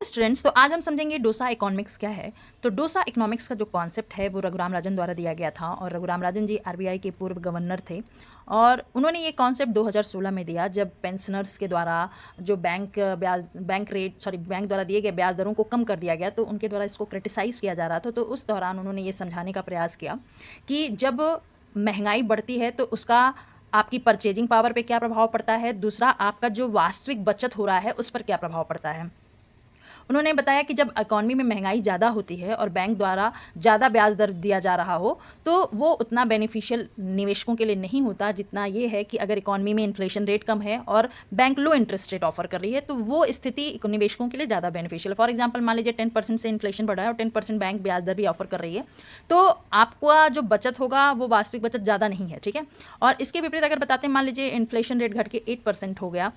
Students, तो आज हम समझेंगे डोसा इकोनॉमिक्स क्या है। तो डोसा इकोनॉमिक्स का जो कॉन्सेप्ट है वो रघुराम राजन द्वारा दिया गया था और रघुराम राजन जी आरबीआई के पूर्व गवर्नर थे और उन्होंने ये कॉन्सेप्ट 2016 में दिया जब पेंशनर्स के द्वारा जो बैंक द्वारा दिए गए ब्याज दरों को कम कर दिया गया, तो उनके द्वारा इसको क्रिटिसाइज़ किया जा रहा था। तो उस दौरान उन्होंने ये समझाने का प्रयास किया कि जब महंगाई बढ़ती है तो उसका आपकी परचेजिंग पावर पे क्या प्रभाव पड़ता है, दूसरा आपका जो वास्तविक बचत हो रहा है उस पर क्या प्रभाव पड़ता है। उन्होंने बताया कि जब इकॉनमी में महंगाई ज़्यादा होती है और बैंक द्वारा ज़्यादा ब्याज दर दिया जा रहा हो, तो वो उतना बेनिफिशियल निवेशकों के लिए नहीं होता जितना ये है कि अगर इकॉनमी में इन्फ्लेशन रेट कम है और बैंक लो इंटरेस्ट रेट ऑफर कर रही है, तो वो स्थिति निवेशकों के लिए ज़्यादा बेनिफिशियल है। फॉर एग्जाम्पल मान लीजिए 10% से इन्फ्लेशन बढ़ा है और 10% बैंक ब्याज दर भी ऑफर कर रही है, तो आपका जो बचत होगा वो वास्तविक बचत ज़्यादा नहीं है, ठीक है। और इसके विपरीत अगर बताते हैं, मान लीजिए इन्फ्लेशन रेट घट के 8% हो गया,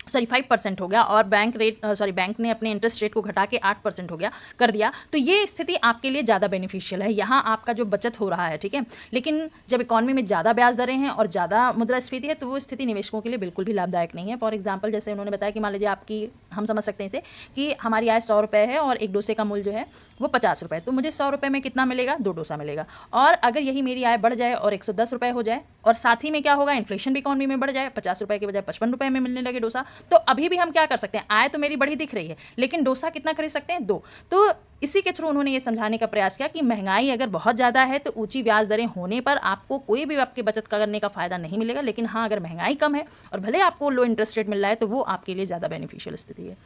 5% हो गया और बैंक ने अपने इंटरेस्ट रेट को घटा के 8% हो गया कर दिया, तो ये स्थिति आपके लिए ज़्यादा बेनिफिशियल है। यहाँ आपका जो बचत हो रहा है, ठीक है। लेकिन जब इकॉनमी में ज़्यादा ब्याज दरें हैं और ज़्यादा मुद्रास्फीति है, तो वो स्थिति निवेशकों के लिए बिल्कुल भी लाभदायक नहीं है। फॉर एग्जाम्पल जैसे उन्होंने बताया कि मान लीजिए आपकी, हम समझ सकते हैं इसे कि हमारी आय 100 रुपये है और एक डोसे का मूल्य जो है वो 50 रुपये, तो मुझे 100 रुपये में कितना मिलेगा, 2 डोसा मिलेगा। और अगर यही मेरी आय बढ़ जाए और 110 रुपये हो जाए और साथ ही में क्या होगा, इन्फ्लेशन भी इकॉनमी में बढ़ जाए, 50 रुपये के बजाय 55 रुपये में मिलने लगे डोसा, तो अभी भी हम क्या कर सकते हैं, आय तो मेरी बढ़ी दिख रही है लेकिन डोसा कितना खरीद सकते हैं, 2। तो इसी के थ्रू उन्होंने ये समझाने का प्रयास किया कि महंगाई अगर बहुत ज़्यादा है तो ऊंची ब्याज दरें होने पर आपको कोई भी आपके बचत करने का फायदा नहीं मिलेगा, लेकिन हाँ अगर महंगाई कम है और भले आपको लो इंटरेस्ट रेट मिल रहा है तो वो आपके लिए ज़्यादा बेनिफिशियल स्थिति है।